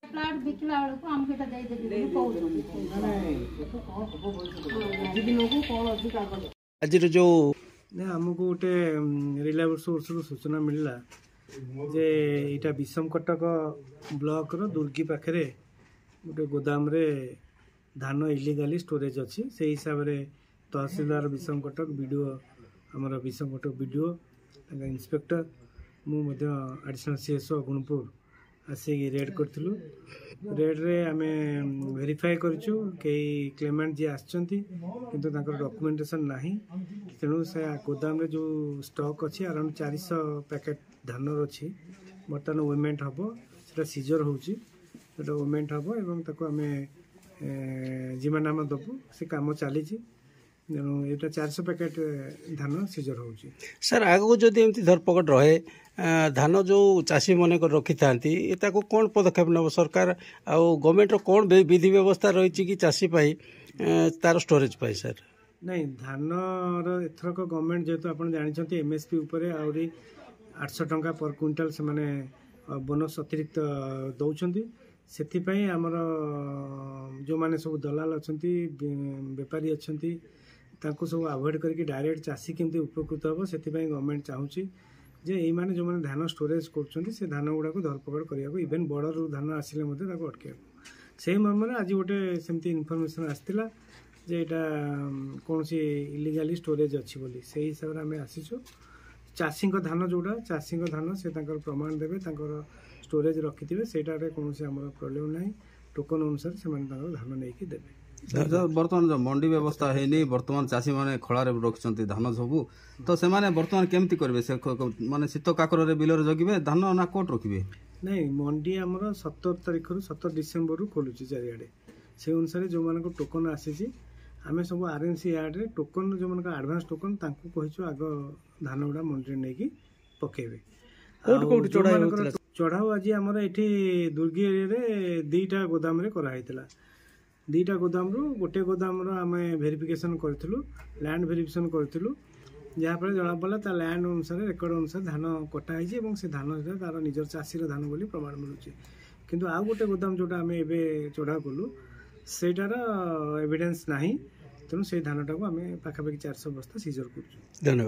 Plot बिकला बेलू आमको ये आज जो आमको गोटे रिलायबल सोर्स सूचना मिलला जे इटा विषम कटक ब्लॉक रो दुर्गी पाखे गोटे गोदाम रे धान इलीगाली स्टोरेज अच्छी से हिसाब से तहसीलदार विषम कटक वीडियो आमर विषम कटक वीडियो इंस्पेक्टर मुझे एडिशनल सीएसओ गुणपुर आसिक रेड करूँ रेड रे आम वेरीफाई करूँ कई क्लेमेंट जी आसछंती किंतु तांकर डॉक्यूमेंटेशन नहीं तेणु से गोदाम रे जो स्टॉक अच्छी अराउंड 400 पैकेट धान अच्छी बर्तमान वेमेंट हम से सीजर होची वेमेंट हम एवं ताको आम जिमानामा दबु से काम चली यहाँ 400 पैकेट धान सीजर होची। सर आगो जदि एमती धरपकड़ रहे धान जो चाषी मन रखी था कौन पदक्षेप नब सरकार आ गवर्नमेंट कौन विधि व्यवस्था रही कि चाषी तार स्टोरेज पाई सर नहीं धान एथरक गवर्नमेंट जेहेतु आप जानते एमएसपी उपरे आहरी 800 टंका पर क्विंटाल से माने बोनस अतिरिक्त दौरान से आमर जो माने सब दलाल अच्छा बेपारी अच्छा सब अवॉइड करके डायरेक्ट चाषी केमती उपकृत हम से गवर्नमेंट चाहूँगी जे यही माने जो माने धान स्टोरेज कर धान गुड़ा को धरपकड़ करने इवेन बॉर्डर धान आसिले अटक से मर्म आज गोटे सेमती इनफर्मेशन आसाला जे यहाँ कौन सी इलीगाली स्टोरेज अच्छी बोली से हिसाब से आम आसीचु चाषी धान जोड़ा चाषी धान से प्रमाण देवे स्टोरेज रखिथे से कौन आम प्रोब्लेम ना टोकन अनुसार से धान नहीं देवे। बर्तमान जो मंडी व्यवस्था है बर्तमान चाषी मैंने खड़ारे रखिंट धान सबू तो से बर्तमान केमती करेंगे से माने शीत काकर बिलर जगिबे धान ना कोट रखिए नहीं मंडी आमर 17 तारीख रु 17 डिसेम्बर खोलुची चारिआडे से अनुसार जो मान टोकन आसी आम सब आरएमसी यार्ड रे टोकन जो मान आडभांस टोकन कहीचु आग धान गुड़ा मंडी नहीं पकेबे चढ़ाऊ आज आमर ये दुर्गी एरिया दुईटा गोदाम रे कराइला दुईटा गोदाम रु गोटे गोदाम आम वेरिफिकेशन करूँ लैंड वेरिफिकेशन करूँ जहाँफल जना पड़ा ता लैंड अनुसार रेकर्ड अनुसार धान कटाई से धान तार निजर चाषी धान बोली प्रमाण मिलूँ किंतु आउ गोटे गोदाम जोटा आम ए चढ़ा कलु सेटार एविडेंस ना तेणु से धानटा को आम पाखापाखि 400 बस्ता सीजर कर। धन्यवाद।